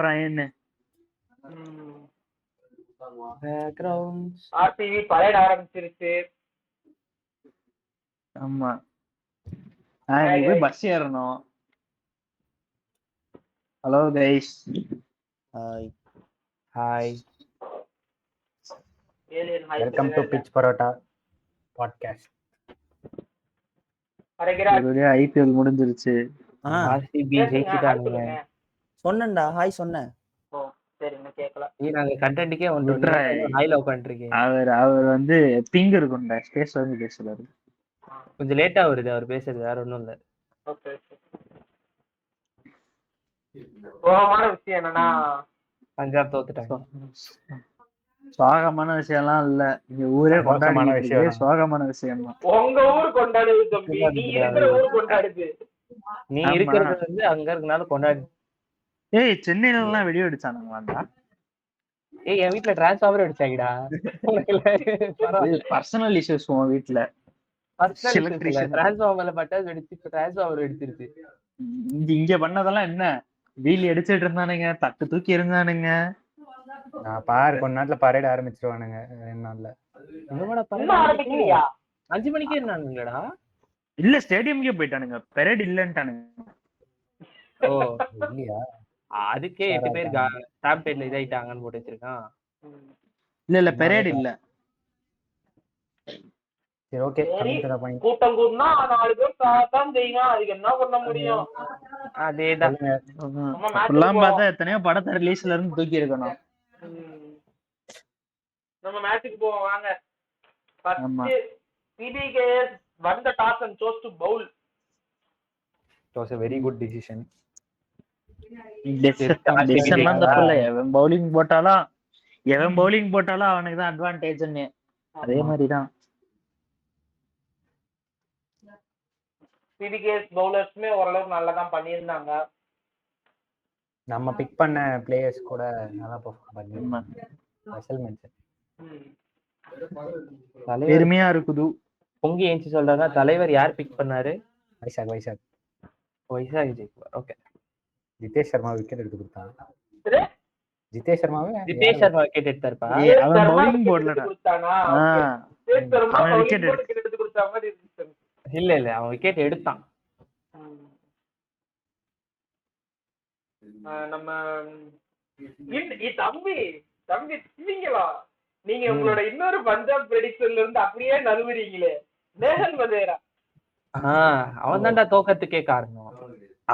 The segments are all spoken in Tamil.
ட்ரெயின் பேக்ரவுண்ட்ஸ் ஆர்டிவி பழைய ஆரம்பிச்சிருச்சு. ஆமா இன்னைக்கு போய் பஸ் ஏறணும். Hello guys. Hi hi alien hi welcome to pitch parotta podcast. IPL முடிஞ்சிருச்சு. ஆர்சிபி ஜெயிச்சிட்டாங்க. சொன்னேன்டா ஹாய் சொன்னேன். ஓ சரிங்க கேக்கல. நாங்க கண்டென்ட்க்கே வந்து ஹாய்ல உட்கார்ந்திருக்கீங்க. அவர் வந்து பிங் இருக்கும்டா ஸ்பேஸ் வந்து பேசுறாரு. கொஞ்சம் லேட்டா வருது அவர் பேசுறது, வேற ஒண்ணும் இல்ல. ஓகே சோகமான விஷயம் என்னன்னா பஞ்சாப் தோத்துட்டாங்க. சோகமான விஷயம்லாம் இல்ல, இங்க ஊரே கொண்டாடின விஷயம். சோகமான விஷயம் தான். உங்க ஊர் கொண்டாடுது தம்பி, நீ இருக்கிற ஊர் கொண்டாடுது. நீ இருக்கிறது வந்து அங்க இருக்கனால கொண்டாடு. ஏய் சென்னையில எல்லாம் வெடி அடிச்சானுங்களாண்டா. ஏய் என் வீட்ல டிரான்ஸ்ஃபார்மர் அடிச்சாங்கடா. பர்சனல் இஷ்யூஸ் உன் வீட்ல. டிரான்ஸ்ஃபார்மர்ல பட்டாசு வெடிச்சு டிரான்ஸ்ஃபார்மர் வெடிச்சிருச்சு. இங்க பண்ணதெல்லாம் என்ன, வீலி அடிச்சிட்டு இருந்தானுங்க, தட்டு தூக்கி இருந்தானுங்க. நான் பாரு கொஞ்ச நேரத்துல பரேட் ஆரம்பிச்சிருவானுங்க. 2 நாள்ல 5 மணிக்கே இருந்தானுங்களா? இல்ல ஸ்டேடியம்க்கே போயிட்டானுங்க, பரேட் இல்லன்ட்டானுங்க. ஓ இல்லையா? அதுக்கே 8 பேர் ஸ்டாம்பேட்ல இதாயிட்டாங்கன்னு போட்டு வச்சிருக்கான். இல்ல பரேட் இல்ல. சரி ஓகே, கூட்டம் கூடனா 4 பேர் சாத்தான் செய்யும், அதுக்கு என்ன பண்ண முடியும்? அதேதான். அப்பெல்லாம் பார்த்தா எத்தனையோ படத்தை ரிலீஸ்ல இருந்து தூக்கி இருக்கணும். நம்ம மேட்சுக்கு போவோம் வாங்க. First CBKS won the toss and chose to bowl. It was a very good decision. டெசிஷன்லாம் தப்பு இல்ல. எவன் பவுலிங் போட்டாலும் அவனுக்கு தான் அட்வான்டேஜ்னு. அதே மாதிரி தான் CBKS பவுலர்ஸ்மே ஓரளவுக்கு நல்லா தான் பண்ணியிருந்தாங்க. நம்ம பிக் பண்ண பிளேயர்ஸ் கூட நல்லா பெர்ஃபார்ம் பண்ணிருந்தாங்க. Special mention. பெருமையா இருக்குது. பொங்கி ஏஞ்சி சொல்றாங்க தலைவர் யார் பிக் பண்ணாரு? வைசாக் ஜெயிக்குவார். ஓகே. ஜிதேஷ் சர்மா விக்கெட் எடுத்து கொடுத்தாங்க. ஜிதேஷ் சர்மா விக்கெட் எடுத்தாருப்பா. அவன் பவுலிங் போடலடா. அவன் விக்கெட் எடுத்து கொடுத்த மாதிரி இருந்துச்சு. இல்ல அவன் விக்கெட் எடுத்தான். நம்ம தம்பி நீங்களா நீங்க உங்களோட இன்னொரு பஞ்சாப் பிரெடிக்ஷன்ல இருந்து அப்படியே நழுவுறீங்களே. நேஹல் வதேரா அவன் தான்டா தோக்கத்துக்கே காரணம்.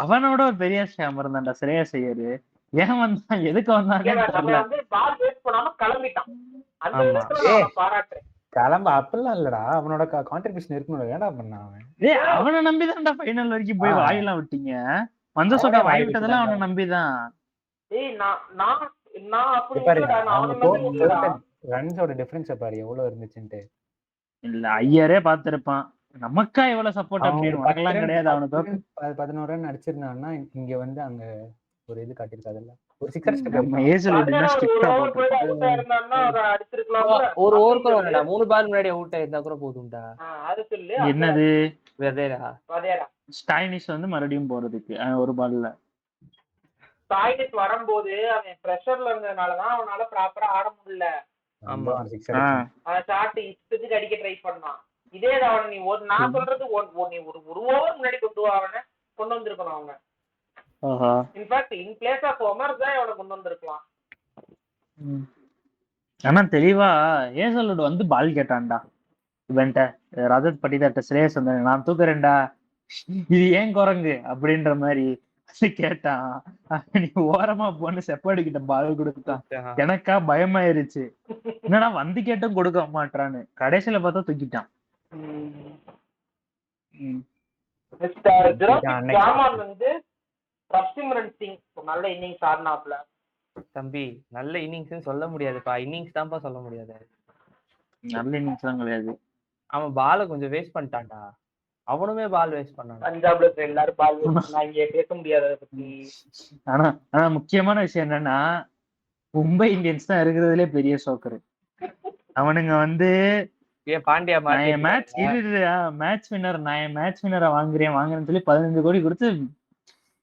அவனோட ஒரு பெரிய ஸ்கேம் இருந்தான்டா ஸ்ரேயஸ் ஐயர். ஏன் வந்தான், எதுக்கு வந்தானே தெரியல. பால் வேஸ்ட் பண்ணாம கிளம்பிட்டான். அந்த விதத்துல பாராட்டுறேன். கிளம்ப அப்பெல்லாம் இல்லடா, அவனோட கான்ட்ரிபியூஷன் இருக்கணும். ஏன்டா பண்ணா அவன்? அவனை நம்பிதான்டா ஃபைனல் வரைக்கும் போய் வாயெல்லாம் விட்டீங்க. மந்தசோட வாய் விட்டதெல்லாம் அவனை நம்பிதான். ரன்ஸோட டிஃபரன்ஸ் பாரு எவ்வளவு இருந்துச்சுன்னு. இல்ல ஐயரே பாத்திருப்பான். நமக்கா எவ்வளவு சப்போர்ட் அப்படின்னு வரலாம் கிடையாது. அவனுக்கு 11 ரன் அடிச்சிருந்தான்னா இங்க வந்து அங்க ஒரு இது காட்டிருக்காதுல்ல. ஒரு 6 ஒரு ஓவருக்கு 3 பால் முன்னாடி அவுட் ஆயிருந்தா கூட போதும்டா. என்னது வதேரா ஸ்டைனிஷ் வந்து மறுபடியும் போறதுக்கு ஒரு பால்ல ஸ்டைனிஷ் வரும்போது அவன் பிரஷர்ல இருந்ததுனாலதான் அவனால ப்ராப்பரா ஆட முடியல. ஷாட் இஷ்டத்துக்கு அடிக்க ட்ரை பண்ணான். இதே அவன் நீ நான் சொல்றது நீ ஒரு ஓவர் முன்னாடி கொண்டு வந்திருக்கணும். அவங்க in fact in place of Omar தான் அவனை கொண்டு வந்திருக்கலாம். ஆனா தெளிவா ஏசலோட வந்து பால் கேட்டான்டா. இவன்ட்ட ரஜத் பட்டிதாட்ட ஸ்ரேயஸ் வந்து நான் தூக்குறேன்டா, இது ஏன் குரங்கு அப்படின்ற மாதிரி கேட்டான். நீ ஓரமா போன்னு செப்பாடு கிட்ட பால் கொடுத்தான். எனக்கா பயமாயிருச்சு, என்னடா வந்து கேட்டும் கொடுக்க மாட்டான்னு. கடைசியில பார்த்தா தூக்கிட்டான். நல்ல இன்னிங்ஸ் ஆடினாப்ல தம்பி. நல்ல இன்னிங்ஸ் சொல்ல முடியாதுப்பா, இன்னிங்ஸ் தான்ப்பா சொல்ல முடியாது. நல்ல இன்னிங்ஸ் தான் கிடையாது. அவன் பால கொஞ்சம் வேஸ்ட் பண்ணிட்டான்டா. அவனுமே பால் வேஸ்ட் பண்ணான். பஞ்சாப்ல எல்லாரும் பால் வேஸ்ட் பண்ணாங்க, பேச முடியாத பத்தி. ஆனா முக்கியமான விஷயம் என்னன்னா, மும்பை இந்தியன்ஸ் தான் இருக்கிறதுலே பெரிய சோக்கரு. அவனுங்க வந்து பாண்டியா மேட்ச் வின்னர், நான் மேட்ச் வின்னரை வாங்குறேன்னு சொல்லி 15 கோடி கொடுத்து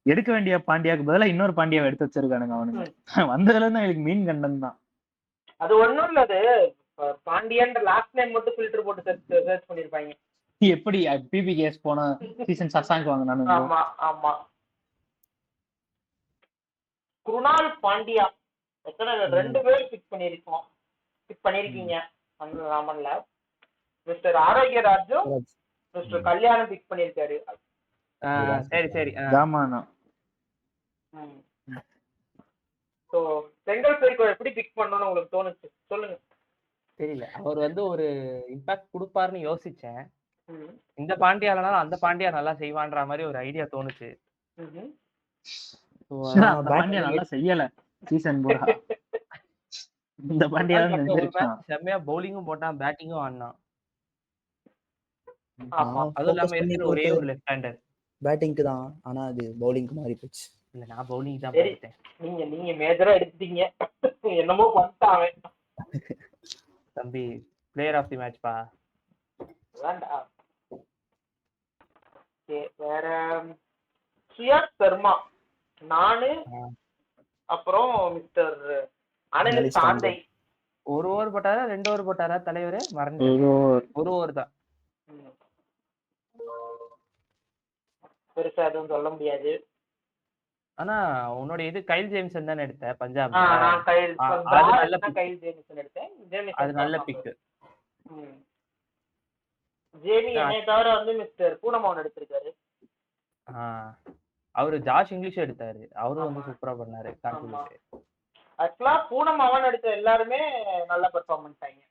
எடுக்க வேண்டிய பாண்டியாக்கு பதிலா இன்னொரு பாண்டியாவை எடுத்து வச்சிருக்கானுங்க அவனுங்க. வந்ததுல இருந்து எங்களுக்கு மீன் கண்டன் தான். அது ஒண்ணும் இல்ல, அது பாண்டியன்ற லாஸ்ட் நேம் மட்டும் ஃபில்டர் போட்டு சர்ச் பண்ணிருப்பாங்க. எப்படி பிபிகேஎஸ் போன சீசன் சசாங்க் வாங்கினானு. ஆமா ஆமா. குருணால் பாண்டியா எத்தனை 2 பேர் பிக் பண்ணிருக்கீங்க அந்த ராமன்ல. மிஸ்டர் ஆரோக்கியராஜும் மிஸ்டர் கல்யாணம் பிக் பண்ணிருக்காரு. சரி சரி. ஜாமானா. சோ செங்கல் பெருக்கோ எப்படி பிக் பண்ணணும்னு உங்களுக்கு தோணுச்சு சொல்லுங்க. தெரியல, அவர் வந்து ஒரு இம்பாக்ட் கொடுப்பாருன்னு யோசிச்சேன். இந்த பாண்டியாலனாலும் அந்த பாண்டியா நல்லா செய்வான்ற மாதிரி ஒரு ஐடியா தோணுச்சு. அந்த பாண்டியா நல்லா செய்யல சீசன் பூரா. இந்த பாண்டியா செம்மையா பவுலிங்கும் போட்டான், பேட்டிங்கும் ஆடினான். ஆமா. அதுவும் இல்லாம இருக்கிற ஒரே ஒரு லெஃப்ட் ஹேண்டர். பேட்டிங்க்கு தான், ஆனா அது பவுலிங்க்கு மாறி போச்சு. இல்ல நான் பவுலிங் தான் சரி, பார்த்தேன். நீங்க மேஜரா எடுத்துட்டீங்க. என்னமோ பண்ணிட்டாவே தம்பி பிளேயர் ஆஃப் தி மேட்ச் பா. வேண்டா. வேற சுயாக் சர்மா, நானு அப்புறம் மிஸ்டர் அனில் சாந்தை. ஒரு ஓவர் போட்டாரா 2 ஓவர் போட்டாரா தலைவரே? மறந்து ஒரு ஓவர் தான். பெருசா எதுவும் சொல்ல முடியாது. ஆனா உன்னோட இது கைல் ஜேம்சன் தானே எடுத்த பஞ்சாப்? நான் கைல் ஜேம்சன் எடுத்தேன். அது நல்ல பிக். ஜேமி என்னை தவிர வந்து மிஸ்டர் பூனமோன் எடுத்திருக்காரு. அவரு ஜாஷ் இங்கிலீஷ் எடுத்தாரு, அவரும் வந்து சூப்பரா பண்ணாரு. ஆக்சுவலா பூனமோன் எடுத்த எல்லாருமே நல்ல performance ஆயிங்க.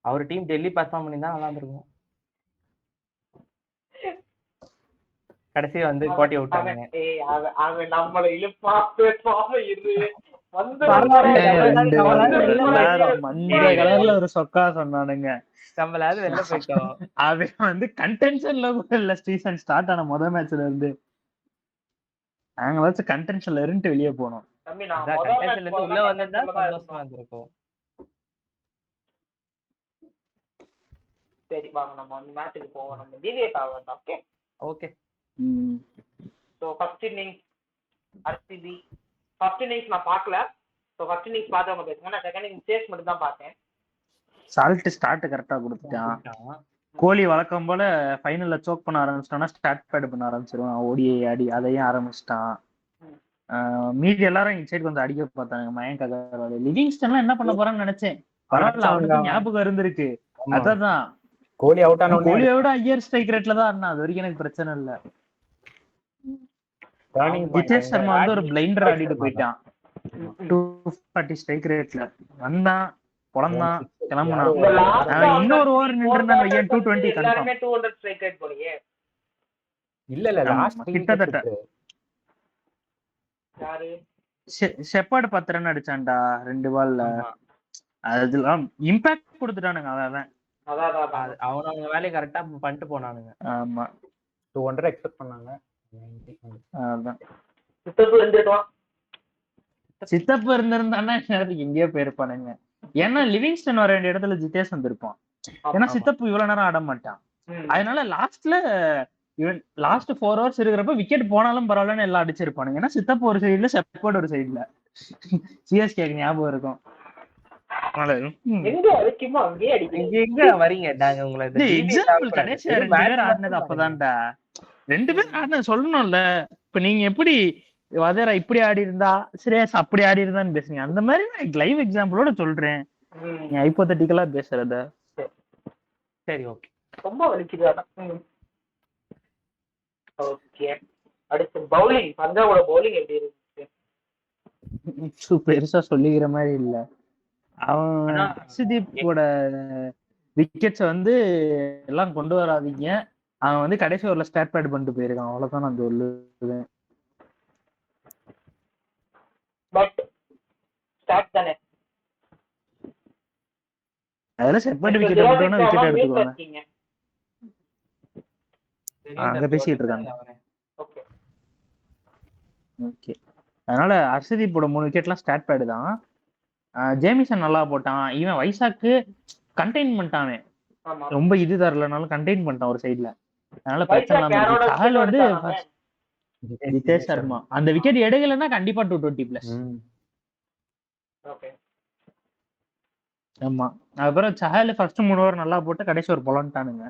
Our team Delhi perform பண்ணி தான் நல்லா இருந்திருக்கும். கடைசி வந்து கோட்டை விட்டாங்க. அவன் நம்மள இழுப்பா பேசாம இரு வந்து மஞ்ச கலர்ல ஒரு சொக்கா சொன்னானுங்க. நம்மளாவது வெளில போயிட்டோம். அவன் வந்து கண்டென்ஷன்ல கூட இல்ல சீசன் ஸ்டார்ட் ஆன முதல் மேட்ச்ல இருந்து. நாங்க வச்சு கண்டென்ஷன்ல இருந்து வெளியே போனோம். உள்ள வந்திருந்தா சந்தோஷமா இருந்திருக்கும். சரி வாங்க நம்ம மேட்சுக்கு போவோம். நம்ம டிவியேட் ஆகலாம். Okay okay. So first innings RCB. First innings நான் பார்க்கல. சோ ஃபர்ஸ்ட் இன்னிங்ஸ் பார்த்தவங்க பேசுங்க. நான் செகண்ட் இன்னிங்ஸ் சேஸ் மட்டும் தான் பார்த்தேன். சால்ட் ஸ்டார்ட் கரெக்டா கொடுத்துட்டான். கோலி வழக்கம் போல ஃபைனல்ல சோக் பண்ண ஆரம்பிச்சிட்டான்னா ஸ்டார்ட் பேட் பண்ண ஆரம்பிச்சிருவான். ஓடிஐ ஆடி அதையும் ஆரம்பிச்சிட்டான். மீதி எல்லாரும் இன்சைட் கொஞ்சம் அடிக்க பார்த்தாங்க. மயங்க் அகர்வால், லிவிங்ஸ்டன்லாம் என்ன பண்ண போறான்னு நினைச்சேன். பரவாயில்ல, அவனுக்கு ஞாபகம் இருந்திருக்கு. அதான் கோலி அவுட் ஆன கோலியை விட ஹையர் ஸ்ட்ரைக் ரேட்ல தான் ஆடினா. அது வரைக்கும் எனக்கு பிரச்சனை இல்ல. ஜிதேஷ் சர்மா வந்து ஒரு பிளைண்டர் ஆடிட்டு போயிட்டான். 240 ஸ்ட்ரைக் ரேட்ல வந்தான், பொளந்தான், கிளம்புனான். இன்னொரு ஓவர் நின்றுனாங்க. 220 கன்ஃபார்ம். 200 ஸ்ட்ரைக் ரேட் போலயே. இல்ல லாஸ்ட் கிட்டத்தட்ட யாரு ஷெப்பர்ட் 10 ரன் அடிச்சான்டா 2 பால்ல. அதெல்லாம் இம்பாக்ட் கொடுத்துட்டானுங்க. அதான் அவனவங்க வேலையை கரெக்டா பண்ணிட்டு போனானுங்க. ஆமா 200 எக்ஸ்பெக்ட் பண்ணாங்க. அதான் சித்தப்பு இருந்திருந்தானா எங்கேயோ போயிருப்பானுங்க. ஏன்னா லிவிங்ஸ்டன் வர வேண்டிய இடத்துல ஜிதேஷ் வந்திருப்பான். ஏன்னா சித்தப்பு இவ்வளவு நேரம் ஆட மாட்டான். அதனால லாஸ்ட் 4 ஓவர்ஸ் இருக்கிறப்ப விக்கெட் போனாலும் பரவாயில்லன்னு எல்லாம் அடிச்சிருப்பானுங்க. ஏன்னா சித்தப்பு ஒரு சைடுல, ஷெப்பர்ட் ஒரு சைடுல. சிஎஸ்கே ஞாபகம் இருக்கும். அப்பதான்டா 2 பேர் ஆடினது சொல்லணும்ல. இப்ப நீங்க எப்படி வதேரா இப்படி ஆடி இருந்தா, ஸ்ரேயஸ் அப்படி ஆடி இருந்தான்னு பேசுங்க. அந்த மாதிரி லைவ் எக்ஸாம்பிளோட சொல்றேன். நீ ஹைப்போதெட்டிக்கலா பேசுறத. சரி ஓகே. ரொம்ப வலிக்குது. ஓகே, அடுத்து பவுலிங். பஞ்சாபோட பவுலிங் எப்படி இருக்கு? பெருசா சொல்லிக்கிற மாதிரி இல்ல. அவன் ஹர்ஷதீப்போட விக்கெட்ஸ் வந்து எல்லாம் கொண்டு வராதீங்க. அவன் வந்து கடைசி ஓவர்ல ஸ்டார்ட் பேட் பண்ணிட்டு போயிருக்கான். அவ்வளவுதான் நான் சொல்லுவேன். பட் ஸ்டார்ட் தானே. அதெல்லாம் ஷெப்பர்ட் விக்கெட் போட்டோம்னா விக்கெட் எடுத்துக்குவாங்க. அங்க பேசிட்டு இருக்காங்க. ஓகே, அதனால ஹர்ஷதீப்போட 3 விக்கெட்லாம் ஸ்டார்ட் பேட் தான். ஜேமிசன் நல்லா போட்டான். இவன் வைசாக்கு கண்டெயின் பண்ணிட்டான். ரொம்ப இது தரலனாலும் கண்டெயின் பண்ணிட்டான் ஒரு சைட்ல. அதனால பிரச்சனை வைசாக் இல்லாம யாரோட இருக்கு. சஹல் விக்கெட் வந்து எடுத்தானாமே. நிதேஷ் சர்மா அந்த விக்கெட் எடுக்கலன்னா கண்டிப்பா 220+. ஓகே. ஆமா. அதுக்கப்புறம் சஹல் ஃபர்ஸ்ட் 3 ஓவர் நல்லா போட்டு கடைசி ஒரு பொலன்ட்டானுங்க.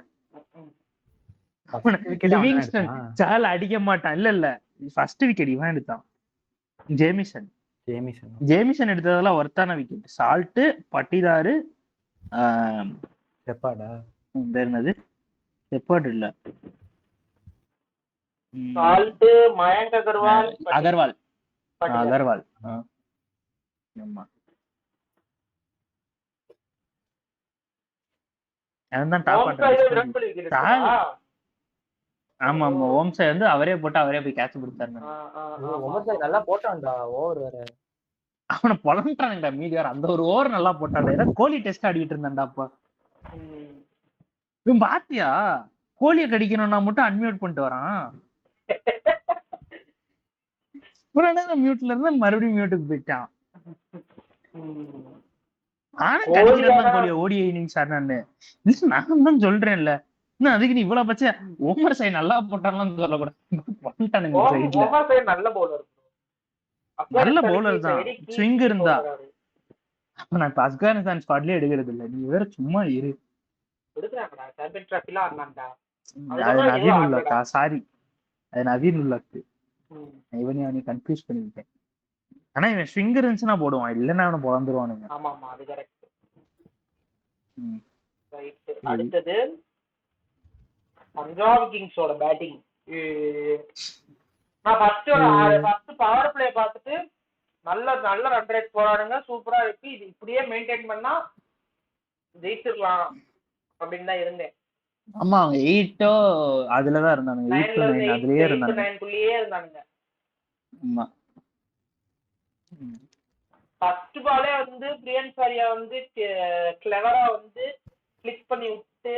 லிவிங்ஸ்டன் சஹல் அடிக்க மாட்டான். இல்ல ஃபர்ஸ்ட் விக்கெட் இவன் எடுத்தான், ஜேமிசன் எடுத்ததெல்லாம் ஒர்த்தான விக்கெட். சால்ட், பட்டிதாரு, செப்பாடா பேர் என்னது, செப்பாட் இல்ல, சால்ட், மயங்க் அகர்வால், அகர்வால். ஆமா, அவன்தான் டாப் ஆர்டர். ஆமா ஆமா, ஓம்சை வந்து அவரே போட்டு அவரே போய் கேட்ச் பிடிச்சாரு. நல்லா போட்டான்டா ஓவர் வேற. அவனை பொலன்ட்டானுங்கடா மீதி வேற. அந்த ஒரு ஓவர் நல்லா போட்டான்டா. ஏதோ கோலி டெஸ்ட் ஆடிட்டு இருந்தான்டா அப்பா. இவன் பாத்தியா, கோலியை கடிக்கணும்னா மட்டும் அன்மியூட் பண்ணிட்டு வரான். மியூட்ல இருந்து மறுபடியும் மியூட்டுக்கு போயிட்டான். ஆனா கடிக்கிறதான் கோலியை ஓடி இன்னிங்ஸ் ஆடினான்னு. நான் தான் சொல்றேன்ல, இன்னும் அதுக்கு நீ இவ்வளவு பச்சை ஓமர் சை நல்லா போட்டான்னு சொல்லக்கூடாது. நல்ல பவுலர் தான், ஸ்விங் இருந்தா. நான் இப்ப ஆப்கானிஸ்தான் ஸ்குவாட்லயே எடுக்கிறது இல்ல, நீ வேற சும்மா இரு. அது நவீன் உல்லாக்கா, சாரி அது நவீன் உல்லாக்கு. இவனையும் அவனையும் கன்ஃபியூஸ் பண்ணிக்கிட்டேன். ஆனா இவன் ஸ்விங் இருந்துச்சுன்னா போடுவான், இல்லன்னா அவனை பிறந்துருவானுங்க. அடுத்தது பஞ்சாப் கிங்ஸோட பேட்டிங். நான் ஃபர்ஸ்ட் பவர் பிளே பார்த்துட்டு நல்ல ரன் ரேட் போறானுங்க, சூப்பரா இருக்கு, இது இப்படியே மெயின்டைன் பண்ணா ஜெயிச்சிடலாம் அப்படின்னு தான் இருந்தேன். ஆமா, அவங்க 8 அதுலதான் இருந்தானுங்க, 8 to 9 அதுலயே இருந்தானுங்க. ஆமா, ஃபர்ஸ்ட் பாலே வந்து பிரியன் சாரியா வந்து கிளவரா வந்து கிளிக் பண்ணி விட்டு,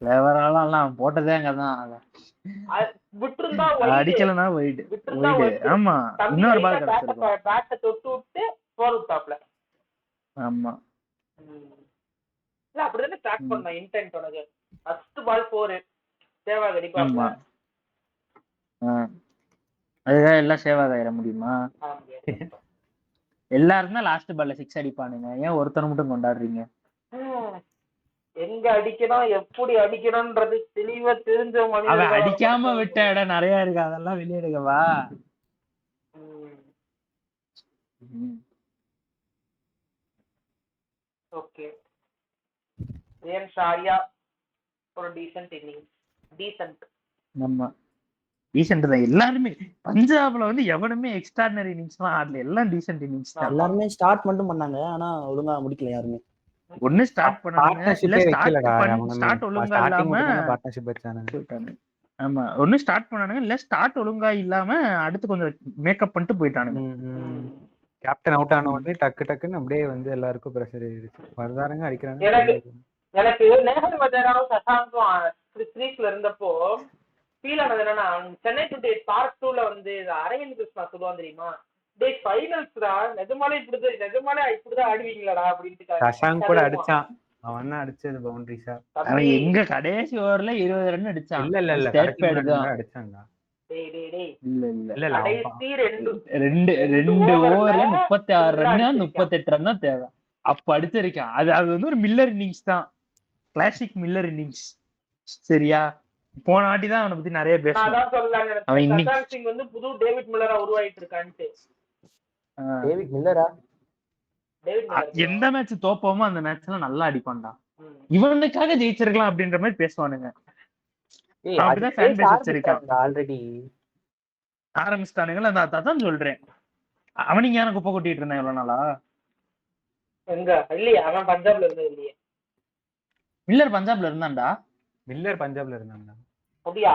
கிளவராலாம் போட்டதே அங்கதான், விட்டுருந்தா அடிக்கலனா வைட். ஆமா, இன்னொரு பால் கிடைச்சிருக்கும், பேட்டை தொட்டு விட்டு போர் விட்டாப்ல. ஆமா, இல்ல அப்படிதானே ஸ்டார்ட் பண்ண இன்டென்ட் உனக்கு. ஃபர்ஸ்ட் பால் 4 சேவாக் அடிப்பாங்க. அதுதான் எல்லாம் சேவாக் ஆயிட முடியுமா? எல்லாரும் தான் லாஸ்ட் பால்ல 6 அடிப்பானுங்க, ஏன் ஒருத்தர் மட்டும் கொண்டாடுறீங்க? எங்க அடிக்கணும், எப்படி அடிக்கணும்ன்றது தெளிவா தெரிஞ்ச மனிதன். அவன் அடிக்காம விட்ட இடம் நிறைய இருக்கு, அதெல்லாம் வெளியெடுக்கவா? ஓகே, பிரியன் சாரியா ஒரு டீசன்ட் இன்னிங்ஸ். ஆமா, டீசன்ட் தான் எல்லாருமே. பஞ்சாப்ல வந்து எவனுமே எக்ஸ்ட்ராடினரி இன்னிங்ஸ்லாம் ஆடல, எல்லாம் டீசன்ட் இன்னிங்ஸ் தான். எல்லாருமே ஸ்டார்ட் மட்டும் பண்ணாங்க, ஆனா ஒழுங்கா முடிக்கல யாருமே. ஒண்ணு ஸ்டார்ட் பண்ணாங்க, இல்ல ஸ்டார்ட் ஒழுங்கா இல்லாம. ஆமா, ஒண்ணு ஸ்டார்ட் பண்ணானுங்க, இல்ல ஸ்டார்ட் ஒழுங்கா இல்லாம அடுத்து கொஞ்சம் மேக்கப் பண்ணிட்டு போயிட்டானுங்க. கேப்டன் அவுட் ஆன உடனே டக்குன்னு அப்படியே வந்து எல்லாருக்கும் பிரஷர் ஏறிடுச்சு, வருதாருங்க அடிக்கிறாங்க. எனக்கு நேஹல் வஜேராவும் சஷாங்கும் த்ரீஸ்ல இருந்தப்போ ஃபீல் ஆனது என்னன்னா, சென்னை 28 பார்ட் 2ல வந்து அரவிந்த் கிருஷ்ணா சொல்லுவான் தெரியுமா, டேய் ஃபைனல்ஸ்டா, நிஜமாலே இப்படிதான் ஆடுவீங்களாடா அப்படின்ட்டு. சஷாங்க் கூட அடிச்சான், அவன் தான் அடிச்சது பவுண்டரிஸா. அவன் எங்க கடைசி ஓவர்ல 20 ரன் அடிச்சான். இல்ல ஸ்டேட் பேட் தான் அடிச்சான்டா. இல்ல ரெண்டு ஓவர்ல 36 ரன் 38 ரன் தான் தேவை, அப்ப அடிச்சிருக்கான். அது வந்து ஒரு மில்லர் இன்னிங்ஸ் தான், கிளாசிக் மில்லர் இன்னிங்ஸ். சரியா, போன வாட்டி தான் அவனை பத்தி நிறைய பேசுவான். அவன் இன்னிங்ஸ் வந்து புது டேவிட் மில்லரா உருவாயிட்டு இருக்கான்ட்டு. டேவிட் மில்லரா எந்த மேட்ச் தோப்போமோ அந்த மேட்ச்ல நல்லா அடிப்பான்டா, இவனுக்காக ஜெயிச்சிருக்கலாம் அப்படின்ற மாதிரி பேசுவானுங்க. அப்படிதான் ஃபேன் பேஸ் வச்சிருக்கான். ஆல்ரெடி ஆரம்பிச்சிட்டானுங்களா, அதான் சொல்றேன். அவனிங்க எனக்கு குப்பை கொட்டிட்டு இருந்தான் எவ்வளவு நாளா. எங்க இல்லையா, அவன் பஞ்சாப்ல இருந்தது இல்லையே. மில்லர் பஞ்சாப்ல இருந்தான்டா. அப்படியா?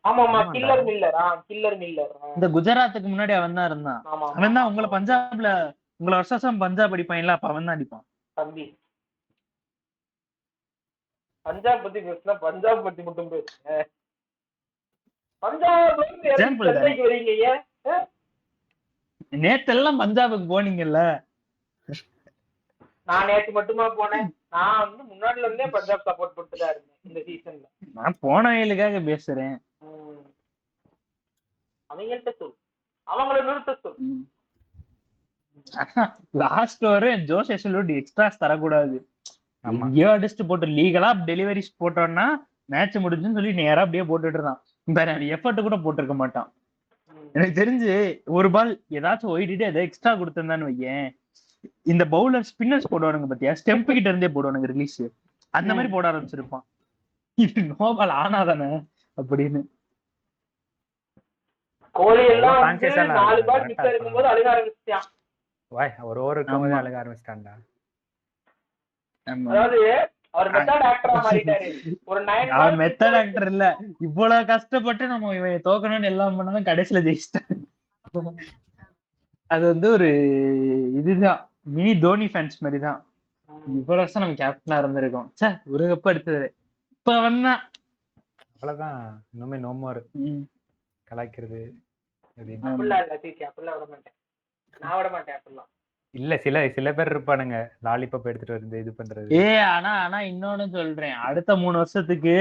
ஆமாமா, கில்லர் மில்லர். இந்த குஜராத்துக்கு முன்னாடி அவன் தான் இருந்தான். அவன் தான் உங்களை பஞ்சாப்ல உங்களை வருஷம் பஞ்சாப் அடிப்பான்ல, அப்ப அவன் தான் அடிப்பான். தம்பி பஞ்சாப் பத்தி பேசுனா பஞ்சாப் பத்தி மட்டும் பேசுங்க. பஞ்சாப் வரீங்க, நேத்தெல்லாம் பஞ்சாபுக்கு போனீங்கல்ல. நான் நேற்று மட்டுமா போனேன், நான் வந்து முன்னாடில இருந்தே பஞ்சாப் சப்போர்ட் பண்ணிட்டு தான் இருந்தேன். இந்த சீசன்ல. நான் போன வயலுக்காக பேசுறேன். அவங்கள்ட்ட சொல், அவங்கள நிறுத்த சொல். லாஸ்ட் வரை ஜோஸ் எசலோட் எக்ஸ்ட்ராஸ் தரக்கூடாது. எங்கேயோ அடிச்சுட்டு போட்டு லீகலா டெலிவரிஸ் போட்டோம்னா மேட்ச் முடிஞ்சுன்னு சொல்லி நேரா அப்படியே போட்டுட்டு இருந்தான். வேற எஃபர்ட் கூட போட்டிருக்க மாட்டான். எனக்கு தெரிஞ்சு ஒரு பால் ஏதாச்சும் ஓடிட்டு ஏதோ எக்ஸ்ட்ரா கொடுத்திருந்தான்னு வையேன், இந்த பவுலர் ஸ்பின்னர்ஸ் போடுவானுங்க பாத்தியா, ஸ்டெம்ப் கிட்ட இருந்தே போடுவானுங்க ரிலீஸ், அந்த மாதிரி போட ஆரம்பிச்சிருப்பான். இது நோபால் ஆனாதானே அப்படின்னு. கோலி எல்லாம் 4 பால் மிஸ் இருக்கும்போது அழுக ஆரம்பிச்சான். ஒரு ஓவருக்கு அழுக ஆரம்பிச்சிட்டான்டா. அதாவது அவர் மெத்தட் ஆக்டரா மாறிட்டாரு. ஒரு 9 அவன் மெத்தட் ஆக்டர் இல்ல, இவ்வளவு கஷ்டப்பட்டு நம்ம இவன் தோக்கணும்னு எல்லாம் பண்ணாலும் கடைசியில ஜெயிச்சிட்டான். அது வந்து ஒரு இதுதான் மினி தோனி ஃபேன்ஸ் மாதிரி தான். இவ்வளவு வருஷம் நம்ம கேப்டனா இருந்திருக்கோம், சார் ஒரு கப் எடுத்தது இப்ப வந்தா அவ்வளவுதான். இன்னுமே நோமோர் கலாய்க்கிறது அப்படிலாம் இல்ல தீச்சி, அப்படிலாம் விட மாட்டேன், நான் விட மாட்டேன் அப்படிலாம். இல்ல. சில பேர் இருப்பானுங்க லாலிபாப் எடுத்துட்டு வந்து இது பண்றது. ஆனா இன்னொன்னு சொல்றேன், அடுத்த 3 வருஷத்துக்கு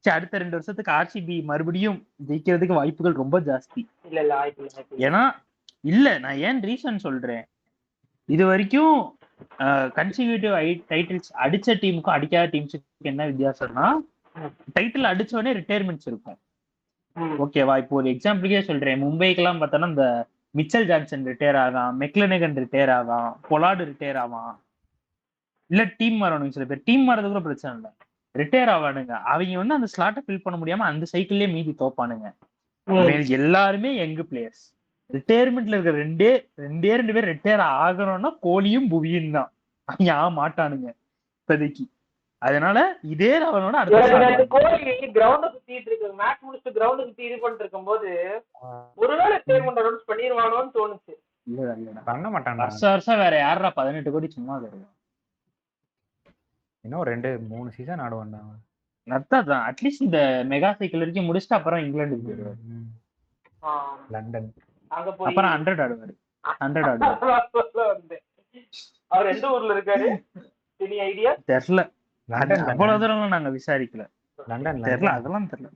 அடுத்த 2 வருஷத்துக்கு ஆர்சிபி மறுபடியும் ஜெயிக்கிறதுக்கு வாய்ப்புகள் ரொம்ப ஜாஸ்தி. ஏன்னா இல்ல, நான் ஏன் ரீசன் சொல்றேன், இது வரைக்கும் கன்சிக்யூட்டிவ் டைட்டில்ஸ் அடிச்ச டீமுக்கும் அடிக்காத டீம்ஸுக்கு என்ன வித்தியாசம்னா, டைட்டில் அடிச்சோடனே ரிட்டையர்மெண்ட்ஸ் இருக்கும். ஓகேவா? இப்போ ஒரு எக்ஸாம்பிளுக்கே சொல்றேன், மும்பைக்கெல்லாம் பார்த்தோன்னா இந்த மிச்சல் ஜான்சன் ரிட்டையர் ஆகான், மெக்லனகன் ரிட்டையர் ஆகான், பொலார்டு ரிட்டையர் ஆவான், இல்ல டீம் மாறவனுங்க, சில பேர் டீம் மாறது கூட பிரச்சனை இல்லை, ரிட்டையர் ஆவானுங்க. அவங்க வந்து அந்த ஸ்லாட்டை ஃபில் பண்ண முடியாம அந்த சைக்கிள்லயே மீதி தோப்பானுங்க. எல்லாருமே யங் பிளேயர்ஸ். ரிட்டையர்மெண்ட்ல இருக்கிற ரெண்டு பேர் ரிட்டையர் ஆகணும்னா கோலியும் புவியும் தான். அவங்க ஆக மாட்டானுங்க இப்போதைக்கு. அதனால இதே அவனோட அடுத்த கோலி கிரவுண்ட் சுத்திட்டு இருக்கு, மேட்ச் முடிச்சு கிரவுண்ட் சுத்தி இது பண்ணிட்டு இருக்கும்போது ஒருவேளை ரிட்டையர்மெண்ட் அனௌன்ஸ் பண்ணிடுவானோன்னு தோணுச்சு. பண்ண மாட்டாங்க. வருஷம் வேற யாரா 18 கோடி சும்மா தருவான். இன்னும் 2-3 சீசன் ஆடுவான்டா. நத்தாதான் அட்லீஸ்ட் இந்த மெகா சைக்கிள் வரைக்கும் முடிச்சுட்டு அப்புறம் இங்கிலாந்துக்கு போயிடுவாரு, லண்டன். அப்புறம் 100 ஆடுவாரு. 100 ஆடுவாரு. அவர் எந்த ஊர்ல இருக்காரு எனி ஐடியா? தெரியல, அவ்வளவு தூரம் நாங்க விசாரிக்கல. லண்டன் தெரியல, அதெல்லாம் தெரியல.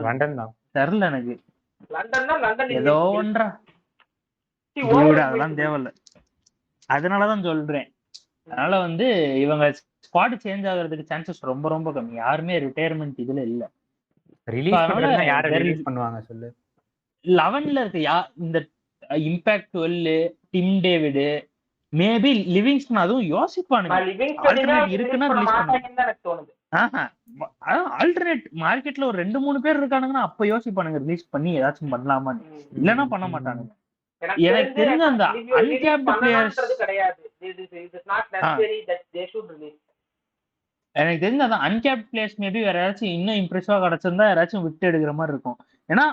லண்டன் தான் தெரியல எனக்கு. ஏதோ ஒன்றா அதெல்லாம் தேவையில்ல. அதனாலதான் சொல்றேன். அதனால வந்து இவங்க ஸ்குவாட் சேஞ்ச் ஆகுறதுக்கு சான்சஸ் ரொம்ப ரொம்ப கம்மி. யாருமே ரிட்டையர்மெண்ட் இதுல இல்ல. ரிலீஸ் பண்ணுவாங்க சொல்லு. 11ல இருக்க இந்த impact 12, Tim David, maybe Livingstone, அதுவும் யோசிப்பானுங்க ஆல்டர்னேட் இருக்குன்னா ரிலீஸ் பண்ணுவாங்க. ஆல்டர்னேட் மார்க்கெட்ல ஒரு 2-3 பேர் இருக்கானுங்கன்னா அப்ப யோசிப்பானுங்க ரிலீஸ் பண்ணி ஏதாச்சும் பண்ணலாமான்னு. இல்லன்னா பண்ண மாட்டானுங்க. எனக்கு தெரிஞ்ச அந்த அன்கேப்ட் பிளேயர்ஸ் கிடையாது. எனக்கு தெரிஞ்ச அந்த அன்கேப்ட் பிளேயர்ஸ் மேபி வேற யாராச்சும் இன்னும் இம்ப்ரெசிவா கிடைச்சிருந்தா யாராச்சும் விட்டு எடுக்கிற மாதிரி இருக்கும். ஏன்னா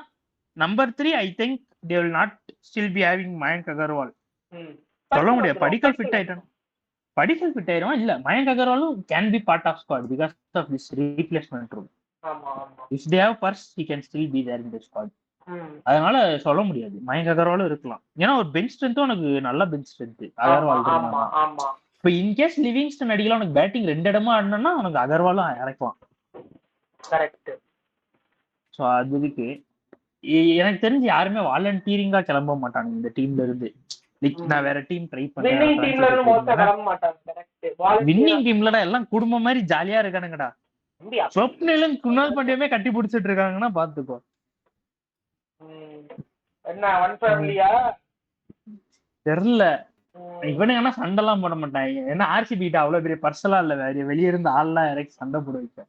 number 3 I think they will not still be having Mayank Agarwal. சொல்ல முடியாது, படிக்கல் ஃபிட் ஆயிடும். இல்ல மயங்க் அகர்வாலும் can be part of squad because of this replacement rule. If they have purse he can still be there in the squad. அதனால சொல்ல முடியாது, மயங்க் அகர்வாலும் இருக்கலாம். ஏன்னா ஒரு பெஞ்ச் ஸ்ட்ரென்த்தும் உனக்கு நல்ல பெஞ்ச் ஸ்ட்ரென்த் அகர்வால். இப்ப இன்கேஸ் லிவிங்ஸ்டன் அடிக்கலாம் உனக்கு பேட்டிங் 2 இடமா ஆடணும்னா உனக்கு அகர்வாலும் இறக்கலாம். ஸோ அதுக்கு எனக்கு தெரிஞ்சு யாருமே வாலண்டியரிங்கா கிளம்ப மாட்டாங்க இந்த டீம்ல இருந்து. நான் வேற டீம் ட்ரை பண்றேன். வின்னிங் டீம்லடா எல்லாம் குடும்பம் மாதிரி ஜாலியா இருக்கானுங்கடா. ஸ்வப்னிலும் குணால் பாண்டியாவே கட்டி பிடிச்சிட்டு இருக்காங்கன்னா பாத்துக்கோ. தெரியல, இவனுங்க ஆனா சண்டை எல்லாம் போட மாட்டாங்க. ஏன்னா ஆர்சிபி கிட்ட அவ்வளவு பெரிய பர்சலா இல்ல, வேற வெளியே இருந்து ஆள்லாம் இறக்கி சண்டை போட வைக்க.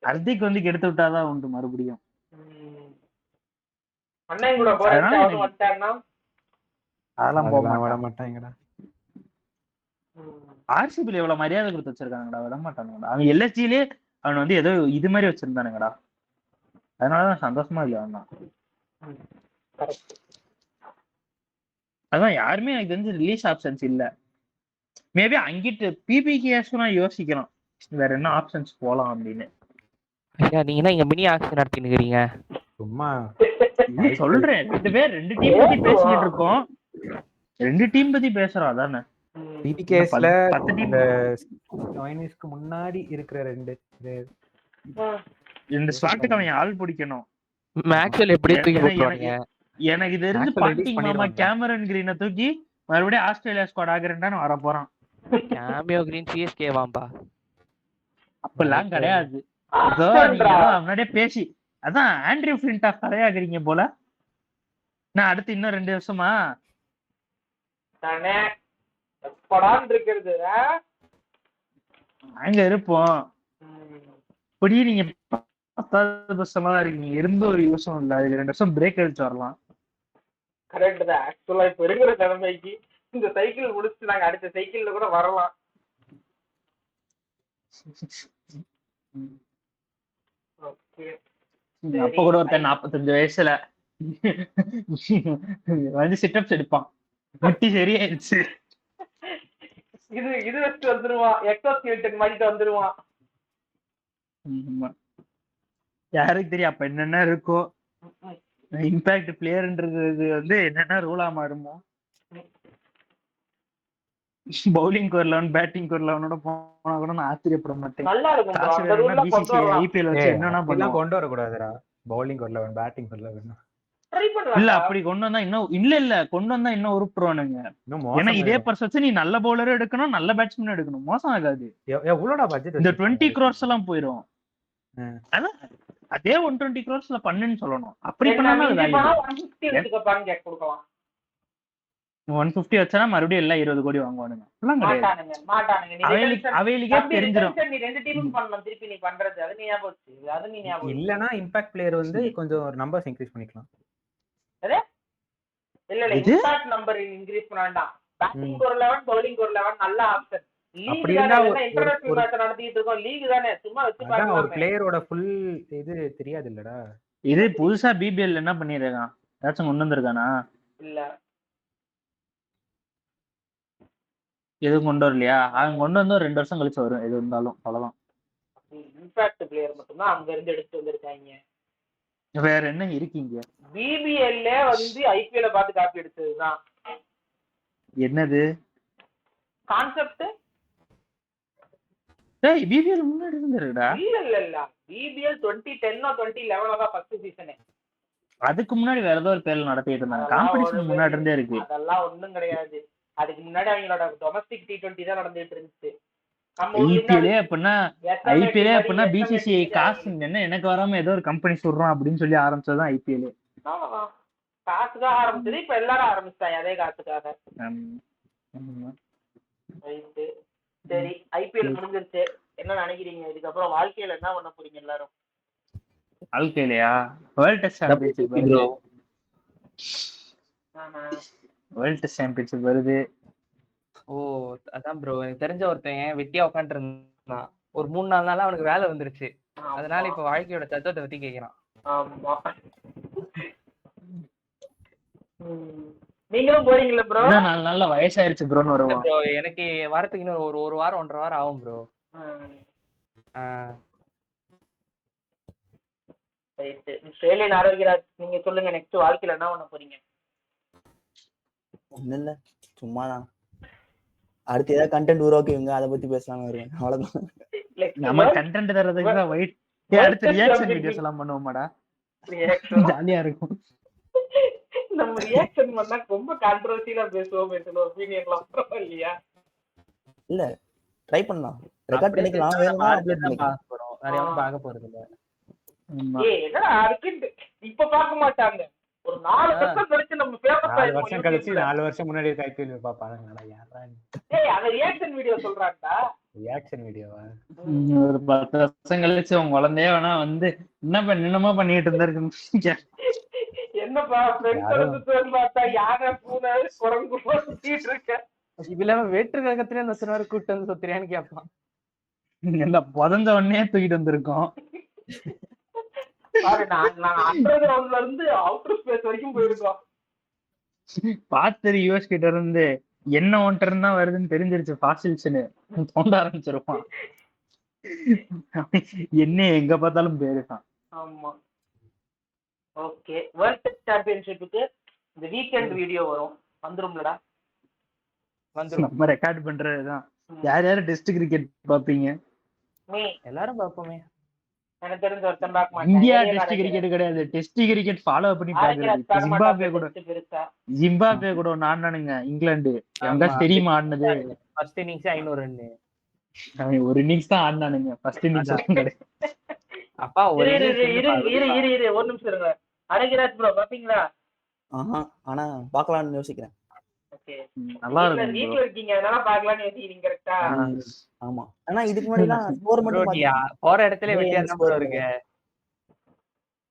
ஹர்திக் வந்து கெடுத்து விட்டாதான் உண்டு மறுபடியும். அதெல்லாம் போட மாட்டாங்கடா. ஆர்சிபில எவ்வளவு மரியாதை கொடுத்து வச்சிருக்காங்கடா, விட மாட்டானுங்கடா. அவன் எல்எஸ்ஜிலே அவன் வந்து ஏதோ இது மாதிரி வச்சிருந்தானுங்கடா. அதனாலதான் சந்தோஷமா இல்லையா அவன். அதான் யாருமே எனக்கு தெரிஞ்சு ரிலீஸ் ஆப்ஷன்ஸ் இல்ல. மேபி அங்கிட்டு பிபிகேஸ்னா யோசிக்கலாம் வேற என்ன ஆப்ஷன்ஸ் போலாம் அப்படின்னு. ஐயா நீங்க என்ன இங்க மினி ஆக்ஷன் நடத்தினுக்கிறீங்க? சும்மா சொல்றேன், 2 டீம் பத்தி பேசிக்கிட்டு இருக்கோம். 2 டீம் பத்தி பேசுறோம் அதானே. பிபிகேஸ்ல 10 டீம் இந்த ஜாயினிஸ்க்கு முன்னாடி இருக்கிற 2 இந்த ஸ்லாட்டுக்கு அவன் ஆள் பிடிக்கணும். மேக்ஸ்வெல் எப்படி தூக்கி ஏன்னா போட்டுருவானுங்க. எனக்கு தெரிஞ்சு Maxwell release பாண்டிங் மாமா பண்ணிடுவாங்க. கேமரன் கிரீனை தூக்கி மறுபடியும் ஆஸ்திரேலியா ஸ்குவாட் ஆகுறேன்டான்னு வர போறான். கேமியோ கிரீன் சிஎஸ்கே வாம்பா. அப்பெல்லாம் கிடையாது. இதோ நீங்க ஏதோ முன்னாடியே பேசி அதான் ஆண்ட்ரியூ ஃபிளின்டாஃப் கதையாகிறீங்க போல. நான் அடுத்து இன்னும் 2 வருஷமா தானே எப்படான்னு இருக்கிறது. அங்க இருப்போம். இப்படியே நீங்க 10வது வருஷமா தான் இருக்கீங்க. இருந்த ஒரு யோசனை இல்ல. அதுல 2 வருஷம் பிரேக் அடிச்சு வரலாம். கரெக்ட் தான். ஆக்சுவலா இப்ப இருக்கிற நிலைமைக்கு இந்த சைக்கிள் முடிச்சு நாங்க அடுத்த சைக்கிள்ல கூட வரலாம். ஓகே. அப்ப கூட ஒருத்தன் 45 வயசுல வந்து சிட்டப்ஸ் எடுப்பான். முட்டி சரியாயிருச்சு. இது வச்சு வந்துருவான். எக்ஸோஸ்கெலிட்டன் மாதிரி வந்துருவான். யாருக்கு தெரியும் அப்ப என்னென்ன இருக்கோ. இம்பாக்ட் பிளேயர்ன்றது வந்து என்னென்ன ரூலா மாறுமோ. பவுலிங் வரலவன் பேட்டிங் வரலவனோட போனா கூட நான் ஆச்சரியப்பட மாட்டேன். நல்லா இருக்கும் bro. காசு அந்த ரூல்ல வேணும்னா கொண்டு பிசிசிஐ வரலாம். ஐபிஎல் வச்சு என்னன்னா அப்படிலாம் பண்ணுவோம். கொண்டு வரக்கூடாதுடா. பவுலிங் வரல பேட்டிங் வரல வேணும். ட்ரை இல்ல பண்ணலாம். அப்படி கொண்டு வந்தா இன்னும் இல்ல கொண்டு வந்தா இன்னும் உருப்புருவானுங்க. இன்னும் ஏன்னா இதே மோசம். பர்ஸ் வச்சு நீ நல்ல பவுலரும் எடுக்கணும், நல்ல பேட்ஸ்மேன் எடுக்கணும். மோசம் ஆகாது. எவ்வளோடா பட்ஜெட்? இந்த 20 crores எல்லாம் போயிடும். ம். அதான் அதே 120 crores பண்ணுன்னு சொல்லணும். அப்படி என்ன பண்ணாலும் அது மிஞ்சி வேல்யூ. போனா 150 எடுத்துக்கப்பான்னு கேட்க கொடுக்கலாம். 150 வச்சா மறுபடியும் எல்லாம் 20 கோடி வாங்குவானுங்க. எல்லாம் கிடையாது. மாட்டானுங்க. நீ அவைகளுக்கே தெரிஞ்சிடும். நீ 2 டீமும் பண்ணலாம். திருப்பி நீ பண்றது அது நீ ஞாபகம் வச்சு. அது நீ ஞாபகம் இல்லனா இம்பாக்ட் பிளேயர் வந்து கொஞ்சம் ஒரு நம்பர்ஸ் இன்க்ரீஸ் பண்ணிக்கலாம். இல்ல இம்பாக்ட் நம்பர் இன்கிரீஸ் பண்ண வேண்டாம். பேட்டிங் ஒரு 11 பவுலிங் ஒரு 11 நல்ல ஆப்ஷன். அப்படி இருந்தா இன்டர்நேஷனல் மேட்ச் நடத்திட்டு இருக்கோம். லீக் தானே சும்மா வச்சு அதான் ஒரு பார்க்கலாம். பிளேயரோட ஃபுல் இது தெரியாது இல்லடா. இது புதுசா பிபிஎல் என்ன பண்ணிருக்கான்? ஏதாச்சும் கொண்டு வந்திருக்கானா? இல்ல எதுவும் கொண்டு வரலையா? அவன் கொண்டு வந்து ஒரு 2 வருஷம் கழிச்சு வரும். எது இருந்தாலும் அவ்வளவுதான். இம்பாக்ட் பிளேயர் மட்டும் தான் அங்க இருந்து எடுத்து வந்திருக்காங்க. வேற என்ன இருக்கீங்க? பிபிஎல்ல வந்து ஐபிஎல்ல பார்த்து காப்பி எடுத்ததுதான். என்னது கான்செப்ட்? டேய் பிபிஎல் முன்னாடி இருந்துருடா. இல்ல பிபிஎல் 2010 2011 தான் ஃபர்ஸ்ட் சீசனே. அதுக்கு முன்னாடி வேற ஏதோ ஒரு பேர்ல நடத்திட்டு இருந்தாங்க. காம்படிஷன் முன்னாடி இருந்தே இருக்கு. அதெல்லாம் ஒண்ணும் கிடையாது. அதுக்கு முன்னாடி அவங்களோட டொமஸ்டிக் T20 தான் நடந்துட்டு இருந்துச்சு. ஐபிஎல்லே அப்படின்னா பிசிசிஐ காசு என்ன எனக்கு வராம ஏதோ ஒரு கம்பெனி சொல்றோம் அப்படின்னு சொல்லி ஆரம்பிச்சதுதான் ஐபிஎல். காசுக்காக ஆரம்பிச்சது. இப்ப எல்லாரும் ஆரம்பிச்சிட்டாங்க அதே காசுக்காக. சரி ஐபிஎல் முடிஞ்சிருச்சு. என்ன நினைக்கிறீங்க இதுக்கப்புறம் வாழ்க்கையில என்ன பண்ண போறீங்க எல்லாரும்? வாழ்க்கையிலயா வேர்ல்ட் டெஸ்ட் சாம்பியன்ஷிப் வருது. வேர்ல்ட் டெஸ்ட் சாம்பியன்ஷிப் வருது. ஓ அதான் ப்ரோ எனக்கு தெரிஞ்ச ஒருத்தன் வெட்டியா உட்காந்துட்டு இருந்தான். ஒரு 3-4 நாளா அவனுக்கு வேலை வந்துருச்சு. அதனால இப்ப வாழ்க்கையோட தத்துவத்தை பத்தி கேக்குறான். ஆமா நீங்களும் போறீங்களா ப்ரோ? நல்ல வயசாயிருச்சு ப்ரோன்னு வருவான். ப்ரோ எனக்கு வரதுக்கு இன்னும் ஒரு வாரம் 1.5 வாரம் ஆகும் ப்ரோ. ஸ்ரேலியன் ஆரோக்கியராஜ் நீங்க சொல்லுங்க நெக்ஸ்ட் வாழ்க்கையில என்ன பண்ண போறீங்க? ஒண்ணும் இல்ல சும்மாதான். அடுத்து ஏதாவது கண்டென்ட் உருவாக்குவீங்க அதை பத்தி பேசலாம வருவேன். அவ்வளவுதான். நம்ம கண்டென்ட் தரதுக்கு தான் வெயிட். அடுத்து ரியாக்ஷன் வீடியோஸ் எல்லாம் பண்ணுவோமாடா? ஜாலியா இருக்கும். நம்ம ரியாக்ஷன் பண்ணா ரொம்ப கான்ட்ரோவர்சியலா பேசுவோம். ஒபினியன்லாம் இல்லையா? இல்ல ட்ரை பண்ணலாம். ரெக்கார்ட் பண்ணிக்கலாம். வேணும்னா அப்லோட் பண்ணிக்கலாம். நிறைய பார்க்க போறது இல்ல. என்னடா அதுக்கு இப்ப பார்க்க மாட்டாங்க. ஒரு 4 வருஷம் கழிச்சு நம்ம பேப்பர் 4 வருஷம் கழிச்சு 4 வருஷம் முன்னாடி இருக்க ஐபிஎல் பாப்பாங்கடா. யாரா டேய் அந்த ரியாக்ஷன் வீடியோ சொல்றான்டா. ரியாக்ஷன் வீடியோவா? ஒரு 10 வருஷம் கழிச்சு உங்க குழந்தைய வேணா வந்து என்னமா பண்ணிட்டு இருந்தாரு. என்னப்பா ஃப்ரெண்ட்ஸ் பார்த்தா யானை பூனை குரங்கு சுத்திட்டு இருக்க. இல்லாம வேற்று கிரகத்திலே அந்த சொன்னாரு கூட்டு வந்து சுத்துறியான்னு கேட்பான். இல்ல புதஞ்ச உடனே தூக்கிட்டு வந்திருக்கோம். அண்டர் கிரவுண்ட்ல இருந்து அவுட்டர் ஸ்பேஸ் வரைக்கும் போயிருக்கோம். பாத்தரி யூஎஸ் கிட்ட இருந்து என்ன ஒன்ட்டு இருந்தா வருதுன்னு தெரிஞ்சிருச்சு. ஃபாசில்ஸ்னு தோண்ட ஆரம்பிச்சிருப்பான். என்ன எங்க பார்த்தாலும் போயிருக்கான். ஆமா ஓகே. வேர்ல்ட் டெஸ்ட் சாம்பியன்ஷிப்புக்கு இந்த வீக்கெண்ட் வீடியோ வரும் வந்துரும்லடா. வந்துரும். நம்ம ரெக்கார்ட் பண்றதுதான். யார் யாரு டெஸ்ட் கிரிக்கெட் பாப்பீங்க? நீ எல்லாரும் பாப்போமே. எனக்கு தெரிஞ்ச ஒருத்தன் பார்க்க மாட்டான். இந்தியா வெளியே டெஸ்ட் நடக்கிற கிரிக்கெட் கிடையாது, டெஸ்ட் கிரிக்கெட் ஃபாலோ பண்ணி ஆரோக்கியராஜ் பாக்குறது. இப்ப பார்க்க மாட்டான் ஜிம்பாப்வே கூட test பெருசா. ஜிம்பாப்வே கூட ஒண்ணு ஆடினானுங்க இங்கிலாந்து. எங்க ஆமா. தெரியுமா ஆடினது? First innings 500 run. அவன் ஒரு இன்னிங்ஸ் தான் ஆடினானுங்க, ஃபர்ஸ்ட் இன்னிங்ஸ் கிடையாது. அப்பா ஒரு இரு innings வந்து பாருப்பா. ஒரு நிமிஷம் இருங்க. ஆரோக்கியராஜ் ப்ரோ பாப்பீங்களா? ஆஹா, ஆனா பாக்கலாம்னு யோசிக்கிறேன். ஓகே. நல்லா இருக்கும் bro. வீட்ல இருக்கீங்க அதனால பார்க்கலாம்னு யோசிக்கிறீங்க கரெக்ட்டா? ஆமா, ஆனா இதுக்கு முன்னாடி எல்லாம் ஸ்கோர் bro, மட்டும் நீ பார்த்தேன். போற இடத்துல வெட்டியா தான் bro score இருக்கு.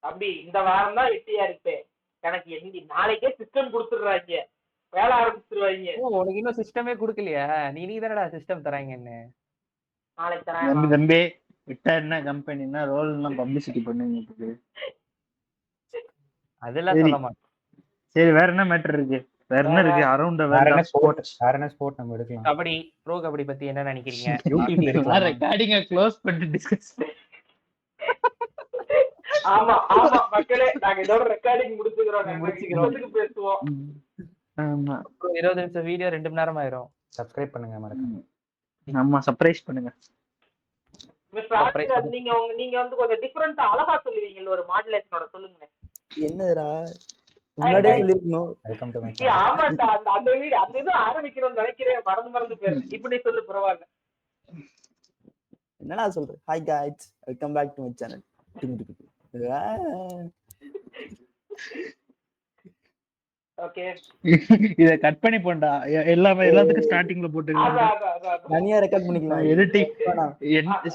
தம்பி இந்த வாரம் தான் வெட்டியா இருப்பேன். எனக்கு நாளைக்கே சிஸ்டம் கொடுத்துடுறாங்க, வேலை ஆரம்பிச்சிருவாங்க. ஓ, உனக்கு இன்னும் சிஸ்டமே குடுக்கலையா? நீ தானடா சிஸ்டம் தராங்கன்னு. நாளைக்கு தம்பி தரேன். தம்பி விட்டா என்ன கம்பெனின்னா ரோல் எல்லாம் பப்ளிசிட்டி பண்ணுங்க. அதெல்லாம் சரி. சொல்ல மாட்டேன். சரி, வேற என்ன மேட்டர் இருக்கு? வேற என்ன இருக்கு? அரௌண்ட் வேற என்ன ஸ்போர்ட் நம்ம எடுக்கலாம்? கபடி, ப்ரோ கபடி பத்தி என்ன நினைக்கிறீங்க? யூடியூப்ல எடுக்கலாம். ரெக்கார்டிங்க க்ளோஸ் பண்ணிட்டு டிஸ்கஸ். ஆமா ஆமா மக்களே, நாங்க இதோட ரெக்கார்டிங் முடிச்சுக்கிறோம். பேசுவோம். ஆமா 20 நிமிஷம் வீடியோ 2 மணி நேரம் ஆயிரும். சப்ஸ்கிரைப் பண்ணுங்க மறக்காம. ஆமா, சர்ப்ரைஸ் பண்ணுங்க. மிஸ்டர் ஆசிராஜ், நீங்க வந்து கொஞ்சம் டிஃபரெண்டா அழகா சொல்லுவீங்க, ஒரு மாடுலேஷனோட சொல்லுங்க. என்னதுடா முன்னாடியே சொல்லிருக்கணும். வெல்கம் டு மை ஏய், ஆமாண்டா, அந்த வீடியோ அந்த இது ஆரம்பிக்கணும்னு நினைக்கிறேன், மறந்து போயிரு. இப்படி சொல்லு பரவாயில்ல. என்னடா சொல்ற? Hi guys, welcome back to my channel. Okay, இத கட் பண்ணி போண்டா. எல்லாத்துக்கும் ஸ்டார்டிங்ல போட்டுக்கலாம். தனியா ரெக்கார்ட் பண்ணிக்கலாம். எடிட்டிங்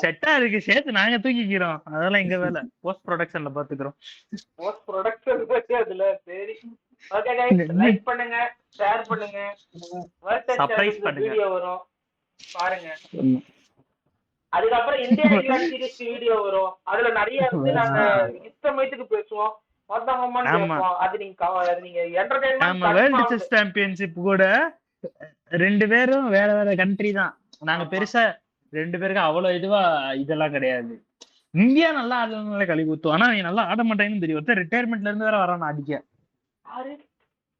செட்டா இருக்கு, சேர்த்து நாங்க தூக்கிக்கிறோம். அதெல்லாம் எங்க வேலை, போஸ்ட் ப்ரொடக்ஷன்ல பாத்துக்கிறோம். போஸ்ட் ப்ரொடக்ஷன் அதுல. சரி, ஓகே गाइस, லைக் பண்ணுங்க, ஷேர் பண்ணுங்க, Surprise பண்ணுங்க. வீடியோ வரும் பாருங்க. அதுக்கப்புறம் இந்தியா இங்கிலாந்து சீரிஸ் வீடியோ வரும். அதுல நிறைய வந்து நாங்க இஷ்டமயத்துக்கு பேசுவோம். ஆமா. அது நீங்க ஆமா, வேர்ல்ட் செஸ் சாம்பியன்ஷிப் கூட 2 பேரும் வேற வேற கண்ட்ரி தான். நாங்க பெருசா 2 பேருக்கு அவ்வளவு இதுவா இதெல்லாம் கிடையாது. இந்தியா நல்லா ஆடுறதுனால கழி ஊத்தும். ஆனா அவங்க நல்லா ஆட மாட்டாங்கன்னு தெரியும். ஒருத்தர் ரிட்டையர்மெண்ட்ல இருந்து வேற வரான் அடிக்க.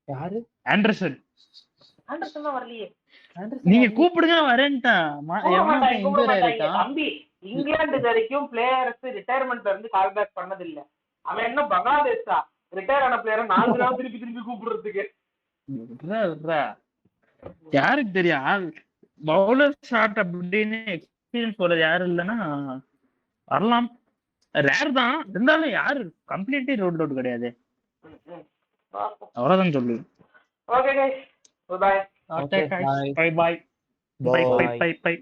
யாரு? ஆண்டர்சன். ஆண்டர்சன் தான் வரலையே. நீங்க கூப்பிடுங்க வரேன்ட்டான். தம்பி, இங்கிலாந்து வரைக்கும் பிளேயர்ஸ் ரிட்டையர்மெண்ட்ல இருந்து கால் பேக் பண்ணது இல்ல. அவன் என்ன பங்களாதேஷா ரிட்டையர் ஆன பிளேயர் 4 நாள் திருப்பி கூப்பிடுறதுக்கு? யாருக்கு தெரியும்? பவுலர் ஷாட் அப்படின்னு எக்ஸ்பீரியன்ஸ் போல யாரும் இல்லைன்னா வரலாம். ரேர் தான் இருந்தாலும் யாரு கம்ப்ளீட்லி ரோட் அவுட் கிடையாது. அவ்வளவுதான் சொல்லு. Okay guys, bye bye bye bye bye by.